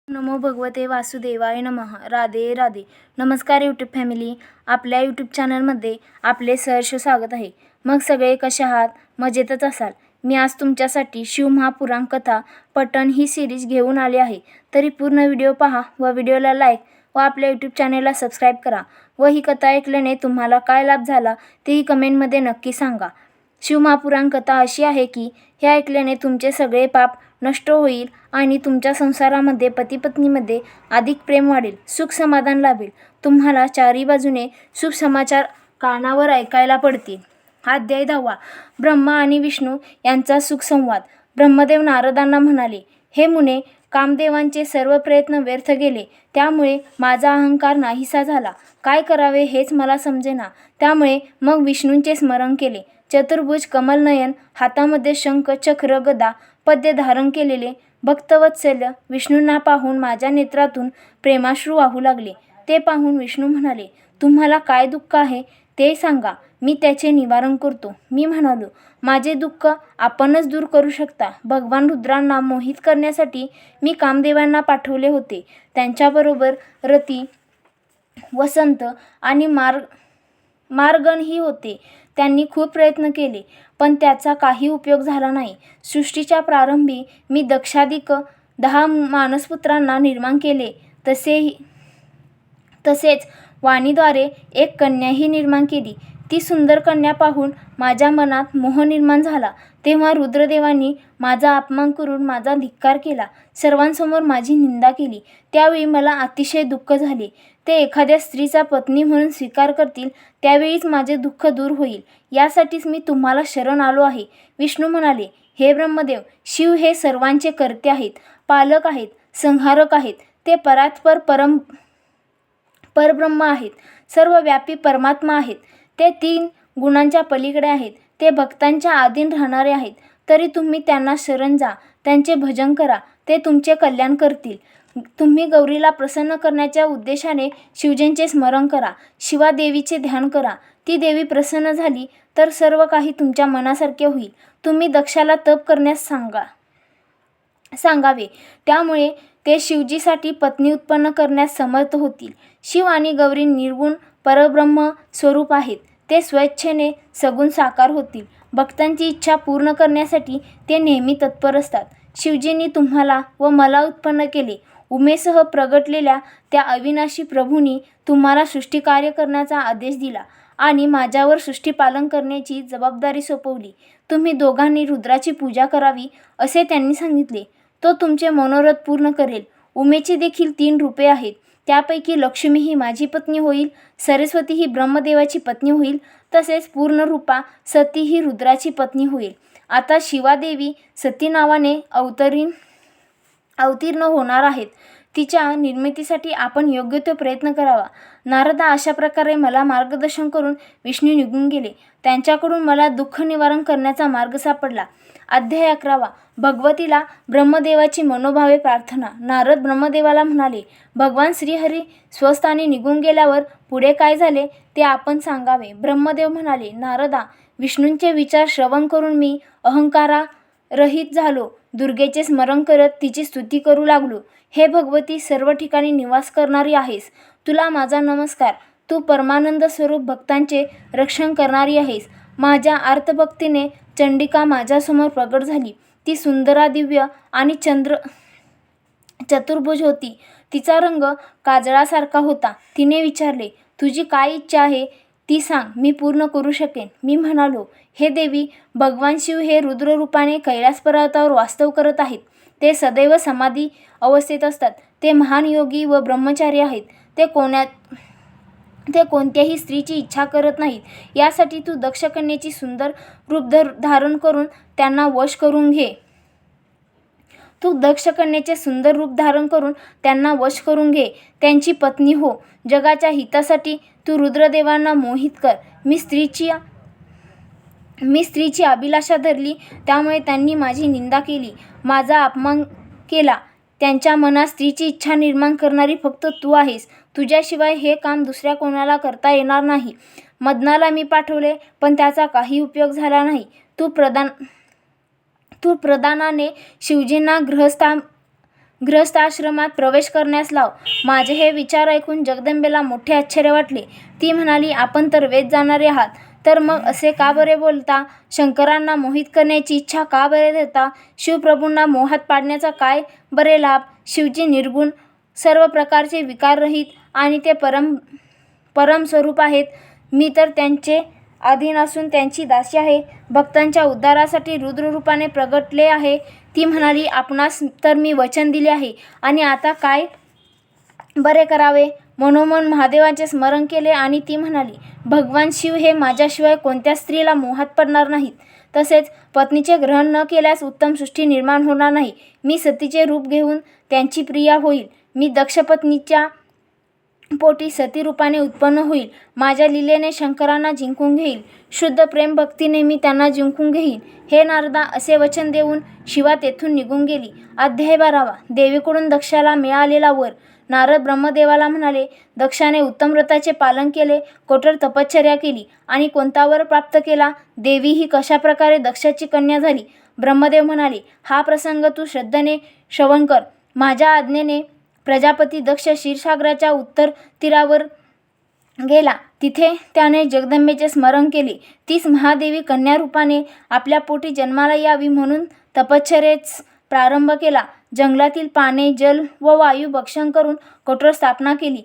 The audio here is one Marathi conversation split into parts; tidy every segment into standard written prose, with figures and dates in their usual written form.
नमो भगवते वासुदेवाय नमः. राधे राधे. नमस्कार यूट्यूब फॅमिली. आपल्या यूट्यूब चॅनलमध्ये आपले सहर्ष स्वागत आहे. मग सगळे कसे आहात? मजेतच असाल. मी आज तुमच्यासाठी शिवमहापुराण कथा पठण ही सिरीज घेऊन आले आहे. तरी पूर्ण व्हिडिओ पहा व व्हिडिओला लाईक व आपल्या यूट्यूब चॅनलला सबस्क्राईब करा व ही कथा ऐकल्याने तुम्हाला काय लाभ झाला तेही कमेंटमध्ये नक्की सांगा. शिवमहापुराण कथा अशी आहे की हे ऐकल्याने तुमचे सगळे पाप नष्ट होईल आणि तुमच्या संसारामध्ये पतीपत्नीमध्ये अधिक प्रेम वाढेल, सुख समाधान लाभेल. तुम्हाला चारी बाजूने शुभ समाचार कानावर ऐकायला पडतील. अध्याय 10. ब्रह्मा आणि विष्णू यांचा सुखसंवाद. ब्रह्मदेव नारदांना म्हणाले, हे मुने, कामदेवांचे सर्व प्रयत्न व्यर्थ गेले. त्यामुळे माझा अहंकार नाहीसा झाला. काय करावे हेच मला समजेना. त्यामुळे मग विष्णूंचे स्मरण केले. चतुर्भुज कमलनयन, हातामध्ये शंख चक्र गदा पद्य धारण केलेले भक्तवत्सल्य विष्णूंना पाहून माझ्या नेत्रातून प्रेमाश्रू वाहू लागले. ते पाहून विष्णू म्हणाले, तुम्हाला काय दुःख आहे ते सांगा, मी त्याचे निवारण करतो. मी म्हणालो, माझे दुःख आपणच दूर करू शकता. भगवान रुद्रांना मोहित करण्यासाठी मी कामदेवांना पाठवले होते. त्यांच्याबरोबर रती, वसंत आणि मार्गणही होते. त्यांनी खूप प्रयत्न केले, पण त्याचा काही उपयोग झाला नाही. सृष्टीच्या प्रारंभी मी दक्षाधिक 10 मानसपुत्रांना निर्माण केले. तसेच वाणीद्वारे एक कन्याही निर्माण केली. ती सुंदर कन्या पाहून माझ्या मनात मोह निर्माण झाला. तेव्हा रुद्रदेवांनी माझा अपमान करून माझा धिक्कार केला. सर्वांसमोर माझी निंदा केली. त्यावेळी मला अतिशय दुःख झाले. ते एखाद्या स्त्रीचा पत्नी म्हणून स्वीकार करतील, त्यावेळीच माझे दुःख दूर होईल. यासाठीच मी तुम्हाला शरण आलो आहे. विष्णू म्हणाले, हे ब्रह्मदेव, शिव हे सर्वांचे कर्ते आहेत, पालक आहेत, संहारक आहेत. ते परात्पर परब्रह्म आहेत, सर्वव्यापी परमात्मा आहेत. ते 3 गुणांच्या पलीकडे आहेत. ते भक्तांच्या अधीन राहणारे आहेत. तरी तुम्ही त्यांना शरण जा, त्यांचे भजन करा, ते तुमचे कल्याण करतील. तुम्ही गौरीला प्रसन्न करण्याच्या उद्देशाने शिवजींचे स्मरण करा, शिवादेवीचे ध्यान करा. ती देवी प्रसन्न झाली तर सर्व काही तुमच्या मनासारखे होईल. तुम्ही दक्षाला तप करण्यास सांगावे, त्यामुळे ते शिवजीसाठी पत्नी उत्पन्न करण्यास समर्थ होतील. शिव आणि गौरी निर्गुण परब्रह्म स्वरूप आहेत. ते स्वेच्छेने सगुण साकार होतील. भक्तांची इच्छा पूर्ण करण्यासाठी ते नेहमी तत्पर असतात. शिवजींनी तुम्हाला व मला उत्पन्न केले. उमेसह प्रगटलेल्या त्या अविनाशी प्रभूंनी तुम्हाला सृष्टिकार्य करण्याचा आदेश दिला आणि माझ्यावर सृष्टीपालन करण्याची जबाबदारी सोपवली. तुम्ही दोघांनी रुद्राची पूजा करावी असे त्यांनी सांगितले. तो तुमचे मनोरथ पूर्ण करेल. उमेची देखील 3 रूपे आहेत. त्यापैकी लक्ष्मी ही माझी पत्नी होईल, सरस्वती ही ब्रह्मदेवाची पत्नी होईल, तसेच पूर्णरूपा सती ही रुद्राची पत्नी होईल. आता शिवादेवी सती नावाने अवतीर्ण होणार आहेत. तिच्या निर्मितीसाठी आपण योग्य तो प्रयत्न करावा. नारदा अशा प्रकारे मला मार्गदर्शन करून विष्णू निघून गेले. त्यांच्याकडून मला दुःख निवारण करण्याचा मार्ग सापडला. अध्याय 11. भगवतीला ब्रह्मदेवाची मनोभावे प्रार्थना. नारद ब्रह्मदेवाला म्हणाले, भगवान श्रीहरी स्वस्थानी निघून गेल्यावर पुढे काय झाले ते आपण सांगावे. ब्रह्मदेव म्हणाले, नारदा, विष्णूंचे विचार श्रवण करून मी अहंकाररहित झालो. दुर्गेचे स्मरण करत तिची स्तुती करू लागलो. हे भगवती, सर्व ठिकाणी निवास करणारी आहेस, तुला माझा नमस्कार. तू परमानंद स्वरूप भक्तांचे रक्षण करणारी आहेस. माझ्या आर्तभक्तीने चंडिका माझ्यासमोर प्रगट झाली. ती सुंदरा, दिव्य आणि चतुर्भुज होती. तिचा रंग काजळासारखा होता. तिने विचारले, तुझी काय इच्छा आहे ती सांग, मी पूर्ण करू शकेन. मी म्हणालो, हे देवी, भगवान शिव हे रुद्र रूपाने कैलास पर्वतावर वास्तव करत आहेत. ते सदैव समाधी अवस्थेत असतात. ते महान योगी व ब्रह्मचारी आहेत. ते कोणत्याही स्त्रीची इच्छा करत नाहीत. यासाठी तू दक्षकन्येची सुंदर रूप धारण करून त्यांना वश करून घे. त्यांची पत्नी हो. जगाच्या हितासाठी तू रुद्रदेवांना मोहित कर. मी स्त्रीची अभिलाषा धरली, त्यामुळे त्यांनी माझी निंदा केली, माझा अपमान केला. त्यांच्या मनात स्त्रीची इच्छा निर्माण करणारी फक्त तू आहेस. तुझ्याशिवाय हे काम दुसऱ्या कोणाला करता येणार नाही. मदनाला मी पाठवले, पण त्याचा काही उपयोग झाला नाही. तू प्रधानाने शिवजींना गृहस्थाश्रमात प्रवेश करण्यास लाव. माझे हे विचार ऐकून जगदंबेला मोठे आश्चर्य वाटले. ती म्हणाली, आपण तर वेद जाणारे आहात, तर मग असे का बरे बोलता? शंकरांना मोहित करण्याची इच्छा का बरे धरता? शिवप्रभूंना मोहात पाडण्याचा काय बरे लाभ? शिवजी निर्गुण, सर्व प्रकारचे विकाररहित आणि ते परम स्वरूप आहेत. मी तर त्यांचे अधीन असून त्यांची दासी आहे. भक्तांच्या उद्धारासाठी रुद्ररूपाने प्रगटले आहे. ती म्हणाली, आपणास तर मी वचन दिले आहे आणि आता काय बरे करावे? मनोमन महादेवांचे स्मरण केले आणि ती म्हणाली, भगवान शिव हे माझ्याशिवाय कोणत्या स्त्रीला मोहात पडणार नाहीत. तसेच पत्नीचे ग्रहण न केल्यास उत्तम सृष्टी निर्माण होणार नाही. मी सतीचे रूप घेऊन त्यांची प्रिया होईल. मी दक्ष पत्नीच्या पोटी सती रूपाने उत्पन्न होईल. माझ्या लीलेने शंकरांना जिंकून घेईल. शुद्ध प्रेम भक्तीने मी त्यांना जिंकून घेईन. हे नारदा, असे वचन देऊन शिवा तेथून निघून गेली. अध्याय 12. देवीकडून दक्षाला मिळालेला वर. नारद ब्रह्मदेवाला म्हणाले, दक्षाने उत्तम व्रताचे पालन केले, कठोर तपश्चर्या केली आणि कोणता वर प्राप्त केला? देवी ही कशा प्रकारे दक्षाची कन्या झाली? ब्रह्मदेव म्हणाले, हा प्रसंग तू श्रद्धेने श्रवण कर. माझ्या आज्ञेने प्रजापती दक्ष क्षीरसागराच्या उत्तर तीरावर गेला. तिथे त्याने जगदंबेचे स्मरण केले. तीच महादेवी कन्या रूपाने आपल्या पोटी जन्माला यावी म्हणून तपश्चर्येस प्रारंभ केला. जंगलातील पाने, जल व वायू भक्षण करून कठोर साधना केली.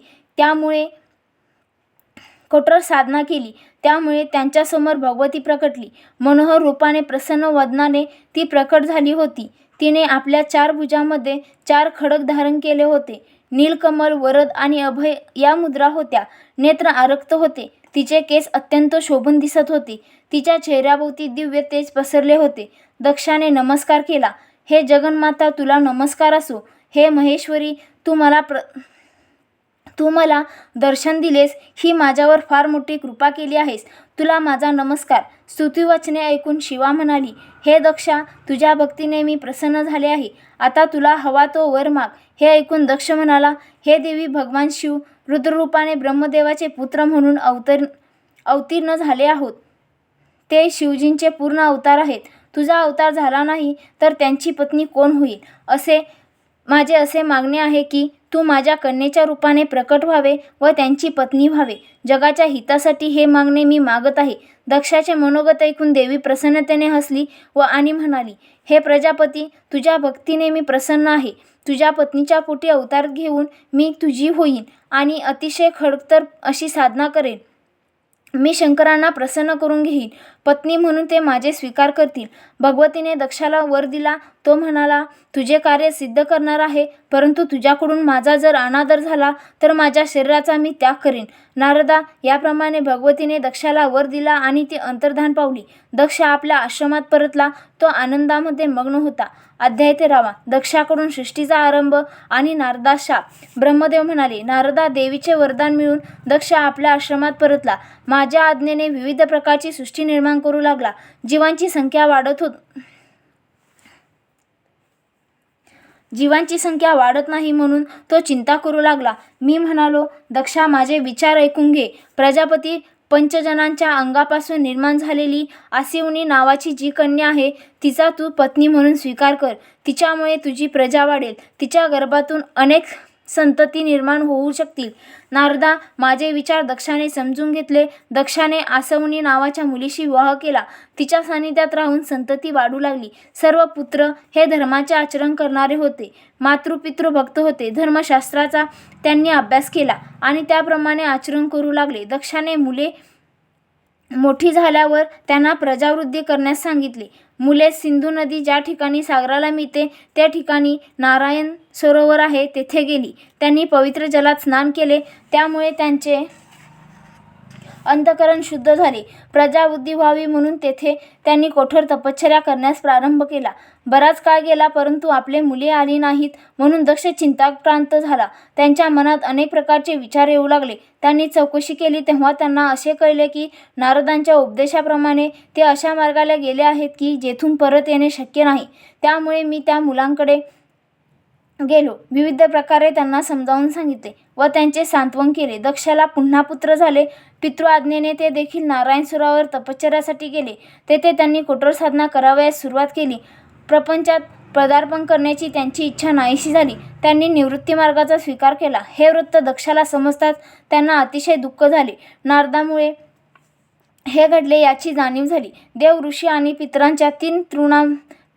त्यामुळे त्यांच्यासमोर भगवती प्रकटली. मनोहर रूपाने, प्रसन्न वदनाने ती प्रकट झाली होती. तिने आपल्या 4 भुजामध्ये 4 खड्ग धारण केले होते. नीलकमल, वरद आणि अभय या मुद्रा होत्या. नेत्र आरक्त होते. तिचे केस अत्यंत शोभून दिसत होते. तिच्या चेहऱ्याभोवती दिव्य तेज पसरले होते. दक्षाने नमस्कार केला. हे जगन्माता, तुला नमस्कार असो. हे महेश्वरी, तू मला दर्शन दिलेस, ही माझ्यावर फार मोठी कृपा केली आहेस. तुला माझा नमस्कार. स्तुतिवचने ऐकून शिवा म्हणाली, हे दक्षा, तुझ्या भक्तीने मी प्रसन्न झाले आहे. आता तुला हवा तो वर माग. हे ऐकून दक्ष म्हणाला, हे देवी, भगवान शिव रुद्ररूपाने ब्रह्मदेवाचे पुत्र म्हणून अवतीर्ण झाले आहोत. ते शिवजींचे पूर्ण अवतार आहेत. तुझा अवतार झाला नाही तर त्यांची पत्नी कोण होईल? माझे असे मागणे आहे की तू माझ्या कन्येच्या रूपाने प्रकट व्हावे व त्यांची पत्नी व्हावे. जगाच्या हितासाठी हे मागणे मी मागत आहे. दक्षाचे मनोगत ऐकून देवी प्रसन्नतेने हसली आणि म्हणाली, हे प्रजापती, तुझ्या भक्तीने मी प्रसन्न आहे. तुझ्या पत्नीच्या पोटी अवतार घेऊन मी तुझी होईन आणि अतिशय खडतर अशी साधना करेन. मी शंकरांना प्रसन्न करून घेईन. पत्नी म्हणून ते माझे स्वीकार करतील. भगवतीने दक्षाला वर दिला. तो म्हणाला, तुझे कार्य सिद्ध करणार आहे, परंतु तुझ्याकडून माझा जर अनादर झाला तर माझ्या शरीराचा मी त्याग करेन. नारदा, याप्रमाणे भगवतीने दक्षाला वर दिला आणि ती अंतर्धान पावली. दक्ष आपल्या आश्रमात परतला. तो आनंदामध्ये मग्न होता. अध्याय 13. दक्षाकडून सृष्टीचा आरंभ आणि नारदास शाप. ब्रह्मदेव म्हणाले, नारदा, देवीचे वरदान मिळून दक्ष आपल्या आश्रमात परतला. माझ्या आज्ञेने विविध प्रकारची सृष्टी निर्माण करू लागला. जीवांची संख्या वाढत नाही म्हणून तो चिंता करू लागला. मी म्हणालो, दक्षा, माझे विचार ऐकून घे. प्रजापती पंचजनांच्या अंगापासून निर्माण झालेली आसिवनी नावाची जी कन्या आहे, तिचा तू पत्नी म्हणून स्वीकार कर. तिच्यामुळे तुझी प्रजा वाढेल. तिच्या गर्भातून अनेक संतती निर्माण होऊ शकतील. नारदा, माझे विचार दक्षाने समजून घेतले. दक्षाने आसवनी नावाच्या मुलीशी विवाह केला. तिच्या सानिध्यात राहून संतती वाढू लागली. सर्व पुत्र हे धर्माचे आचरण करणारे होते. मातृपितृ भक्त होते. धर्मशास्त्राचा त्यांनी अभ्यास केला आणि त्याप्रमाणे आचरण करू लागले. दक्षाने मुले मोठी झाल्यावर त्यांना प्रजावृद्धी करण्यास सांगितले. मुले सिंधू नदी ज्या ठिकाणी सागराला मिळते त्या ठिकाणी नारायण सरोवर आहे, तेथे गेली. त्यांनी पवित्र जलात स्नान केले. त्यामुळे त्यांचे अंतःकरण शुद्ध झाले. प्रजावृद्धी व्हावी म्हणून तेथे त्यांनी कठोर तपश्चर्या करण्यास प्रारंभ केला. बराच काळ गेला, परंतु आपले मुले आली नाहीत म्हणून दक्ष चिंताक्रांत झाला. त्यांच्या मनात अनेक प्रकारचे विचार येऊ लागले. त्यांनी चौकशी केली तेव्हा त्यांना असे कळले की नारदांच्या उपदेशाप्रमाणे ते अशा मार्गाला गेले आहेत की जेथून परत येणे शक्य नाही. त्यामुळे मी त्या मुलांकडे गेलो. विविध प्रकारे त्यांना समजावून सांगितले व त्यांचे सांत्वन केले. दक्षाला पुन्हा पुत्र झाले. पितृ आज्ञेने ते देखील नारायण सरोवरावर तपश्चर्यासाठी गेले. तेथे त्यांनी कठोर साधना करावयास सुरुवात केली. प्रपंचात पदार्पण करण्याची त्यांची इच्छा नाहीशी झाली. त्यांनी निवृत्ती मार्गाचा स्वीकार केला. हे वृत्त दक्षाला समजताच त्यांना अतिशय दुःख झाले. नारदामुळे हे घडले याची जाणीव झाली. देव, ऋषी आणि पितरांच्या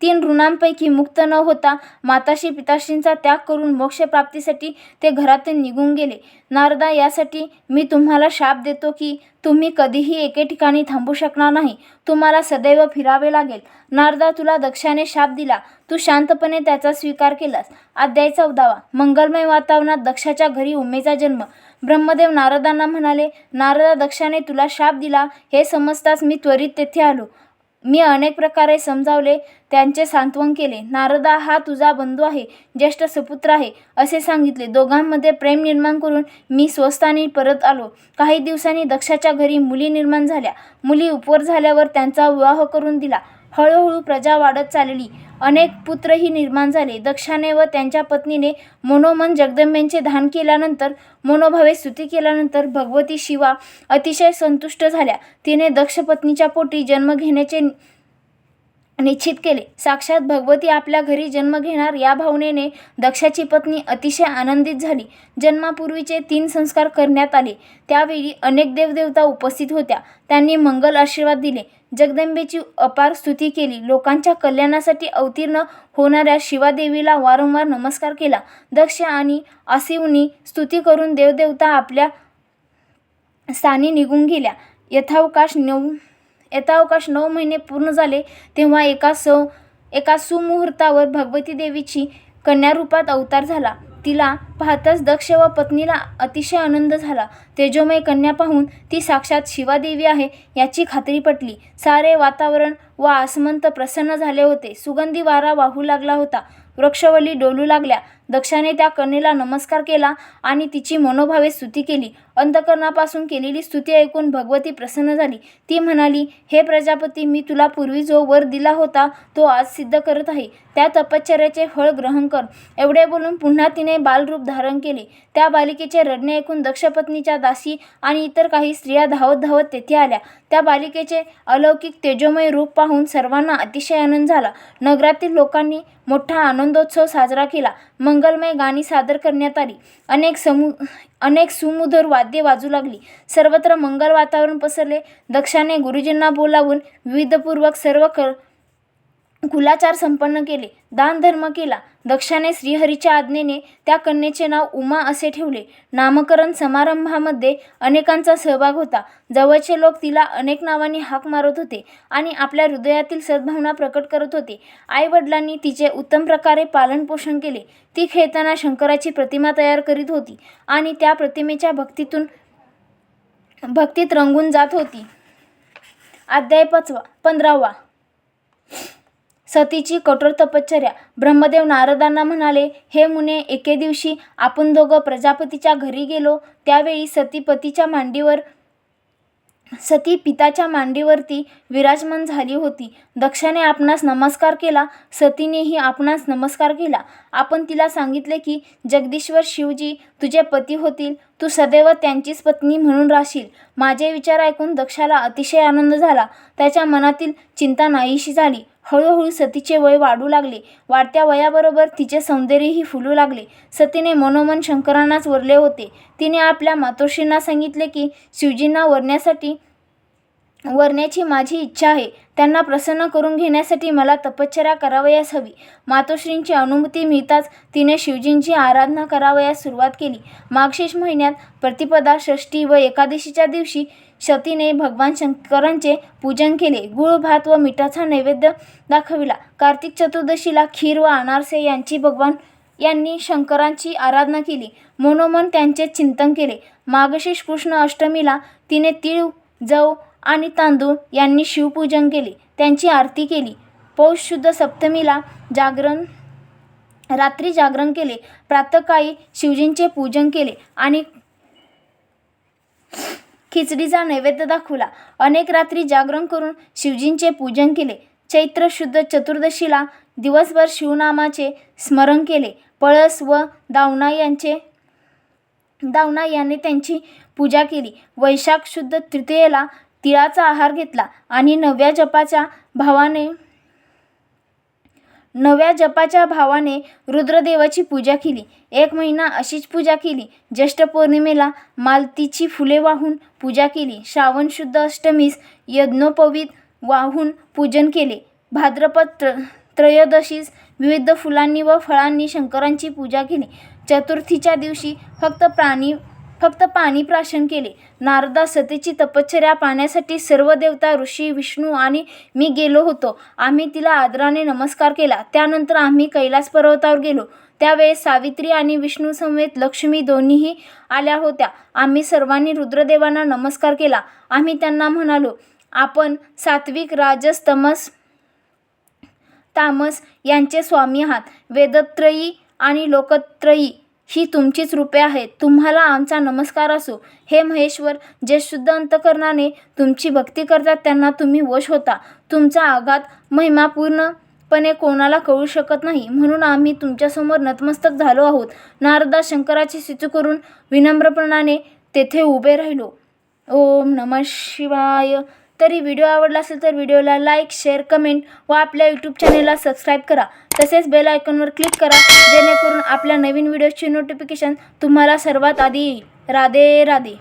तीन ऋणांपैकी मुक्त न होता माताश्री पिताश्रींचा त्याग करून मोक्षप्राप्तीसाठी ते घरातून निघून गेले. नारदा, यासाठी मी तुम्हाला शाप देतो की तुम्ही कधीही एके ठिकाणी थांबू शकणार नाही. तुम्हाला सदैव फिरावे लागेल. नारदा, तुला दक्षाने शाप दिला. तू शांतपणे त्याचा स्वीकार केलास. अध्याय 14. मंगलमय वातावरणात दक्षाच्या घरी उमेचा जन्म. ब्रह्मदेव नारदांना म्हणाले, नारदा, दक्षाने तुला शाप दिला हे समजताच मी त्वरित तेथे आलो. मी अनेक प्रकारे समजावले, त्यांचे सांत्वन केले. नारदा, हा तुझा बंधू आहे, ज्येष्ठ सुपुत्र आहे असे सांगितले. दोघांमध्ये प्रेम निर्माण करून मी स्वस्थानी परत आलो. काही दिवसांनी दक्षाच्या घरी मुली निर्माण झाल्या. मुली उपवर झाल्यावर त्यांचा विवाह करून दिला. हळूहळू प्रजा वाढत चालली. अनेक पुत्रही निर्माण झाले. दक्षाने व त्यांच्या पत्नीने मनोमन जगदंबेचे ध्यान केल्यानंतर, मनोभावे स्तुती केल्यानंतर भगवती शिवा अतिशय संतुष्ट झाल्या. तिने दक्ष पत्नीच्या पोटी जन्म घेण्याचे निश्चित केले. साक्षात भगवती आपल्या घरी जन्म घेणार या भावनेने दक्षाची पत्नी अतिशय आनंदित झाली. जन्मापूर्वीचे 3 संस्कार करण्यात आले. त्यावेळी अनेक देवदेवता उपस्थित होत्या. त्यांनी मंगल आशीर्वाद दिले. जगदंबेची अपार स्तुती केली. लोकांच्या कल्याणासाठी अवतीर्ण होणाऱ्या शिवादेवीला वारंवार नमस्कार केला. दक्ष आणि आसिवनी स्तुती करून देवदेवता आपल्या स्थानी निघून गेल्या. यथावकाश 9 महिने पूर्ण झाले तेव्हा एका सुमुहूर्तावर भगवती देवीची कन्यारूपात अवतार झाला. तिला पाहताच दक्ष व पत्नीला अतिशय आनंद झाला. तेजोमय कन्या पाहून ती साक्षात शिवादेवी आहे याची खात्री पटली. सारे वातावरण व आसमंत प्रसन्न झाले होते. सुगंधी वारा वाहू लागला होता. वृक्षवल्ली डोलू लागल्या. दक्षाने त्या कन्येला नमस्कार केला आणि तिची मनोभावे स्तुती केली. अंतःकरणापासून केलेली स्तुती ऐकून भगवती प्रसन्न झाली. ती म्हणाली, हे प्रजापती, मी तुला पूर्वी जो वर दिला होता तो आज सिद्ध करत आहे. त्या तपश्चर्याचे फळ ग्रहण कर. एवढे बोलून पुन्हा तिने बालरूप धारण केले. त्या बालिकेचे रडणे ऐकून दक्षपत्नीच्या दासी आणि इतर काही स्त्रिया धावत धावत तेथे आल्या. त्या बालिकेचे अलौकिक तेजोमय रूप पाहून सर्वांना अतिशय आनंद झाला. नगरातील लोकांनी मोठा आनंदोत्सव साजरा केला. मंगलमय गाणी सादर करण्यात आली. अनेक सुमधुर वाद्ये वाजू लागली. सर्वत्र मंगल वातावरण पसरले. दक्षाने गुरुजींना बोलावून विधीपूर्वक सर्व कुलाचार संपन्न केले. दान धर्म केला. दक्षाने श्रीहरीच्या आज्ञेने त्या कन्येचे नाव उमा असे ठेवले. नामकरण समारंभामध्ये अनेकांचा सहभाग होता. जवळचे लोक तिला अनेक नावांनी हाक मारत होते आणि आपल्या हृदयातील सद्भावना प्रकट करत होते. आई वडिलांनी तिचे उत्तम प्रकारे पालनपोषण केले. ती खेळताना शंकराची प्रतिमा तयार करीत होती आणि त्या प्रतिमेच्या भक्तीत रंगून जात होती. अध्याय 15. सतीची कठोर तपश्चर्या. ब्रह्मदेव नारदांना म्हणाले, हे मुने, एके दिवशी आपण दोघं प्रजापतीच्या घरी गेलो. त्यावेळी सती पिताच्या मांडीवरती विराजमान झाली होती. दक्षाने आपणास नमस्कार केला. सतीनेही आपणास नमस्कार केला. आपण तिला सांगितले की जगदीश्वर शिवजी तुझे पती होतील. तू सदैव त्यांचीच पत्नी म्हणून राहशील. माझे विचार ऐकून दक्षाला अतिशय आनंद झाला. त्याच्या मनातील चिंता नाहीशी झाली. हळूहळू सतीचे वय वाढू लागले. वाढत्या वयाबरोबर तिचे सौंदर्यही फुलू लागले. सतीने मनोमन शंकरांनाच वरले होते. तिने आपल्या मातोश्रींना सांगितले की शिवजींना वरण्याची माझी इच्छा आहे. त्यांना प्रसन्न करून घेण्यासाठी मला तपश्चर्या करावयास हवी. मातोश्रींची अनुमती मिळताच तिने शिवजींची आराधना करावयास सुरुवात केली. माघशीर्ष महिन्यात प्रतिपदा, षष्ठी व एकादशीच्या दिवशी सतीने भगवान शंकरांचे पूजन केले. गुळ, भात व मिठाचा नैवेद्य दाखविला. कार्तिक चतुर्दशीला खीर व अनारसे यांनी शंकरांची आराधना केली. मनोमन त्यांचे चिंतन केले. माघशीर्ष कृष्ण अष्टमीला तिने तीळ, जव आणि तांदूळ यांनी शिवपूजन केले. त्यांची आरती केली. पौष शुद्ध सप्तमीला रात्री जागरण केले. प्रातःकाळी शिवजींचे पूजन केले आणि खिचडीचा नैवेद्य दाखवला. अनेक रात्री जागरण करून शिवजींचे पूजन केले. चैत्र शुद्ध चतुर्दशीला दिवसभर शिवनामाचे स्मरण केले. पळस व दावणा याने त्यांची पूजा केली. वैशाख शुद्ध तृतीयेला तिळाचा आहार घेतला आणि 9व्या जपाच्या भावाने नव्या जपाच्या भावाने रुद्रदेवाची पूजा केली. 1 महिना अशीच पूजा केली. ज्येष्ठ पौर्णिमेला मालतीची फुले वाहून पूजा केली. श्रावण शुद्ध अष्टमीस यज्ञोपवीत वाहून पूजन केले. भाद्रपद त्रयोदशीस विविध फुलांनी व फळांनी शंकरांची पूजा केली. चतुर्थीच्या दिवशी फक्त पाणी प्राशन केले. नारदा सतीची तपश्चर्या पाहण्यासाठी सर्व देवता, ऋषी, विष्णू आणि मी गेलो होतो. आम्ही तिला आदराने नमस्कार केला. त्यानंतर आम्ही कैलास पर्वतावर गेलो. त्यावेळेस सावित्री आणि विष्णू समवेत लक्ष्मी दोन्हीही आल्या होत्या. आम्ही सर्वांनी रुद्रदेवांना नमस्कार केला. आम्ही त्यांना म्हणालो, आपण सात्विक, राजस, तामस यांचे स्वामी आहात. वेदत्रयी आणि लोकत्रयी ही तुमचीच रूपे आहेत. तुम्हाला आमचा नमस्कार असो. हे महेश्वर, जे शुद्ध अंतकरणाने तुमची भक्ती करतात त्यांना तुम्ही वश होता. तुमचा आघात महिमा पूर्णपणे कोणाला कळू शकत नाही, म्हणून आम्ही तुमच्यासमोर नतमस्तक झालो आहोत. नारदा शंकराची स्तुती करून विनम्रपणाने तेथे उभे राहिलो. ओम नमः शिवाय. तरी व्हिडिओ आवडला असेल तर व्हिडिओला लाईक, शेअर, कमेंट व आपल्या यूट्यूब चॅनेलला सबस्क्राईब करा. तसेच बेल आयकॉनवर क्लिक करा, जेणेकरून आपल्या नवीन व्हिडिओची नोटिफिकेशन तुम्हाला सर्वात आधी येईल. राधे राधे.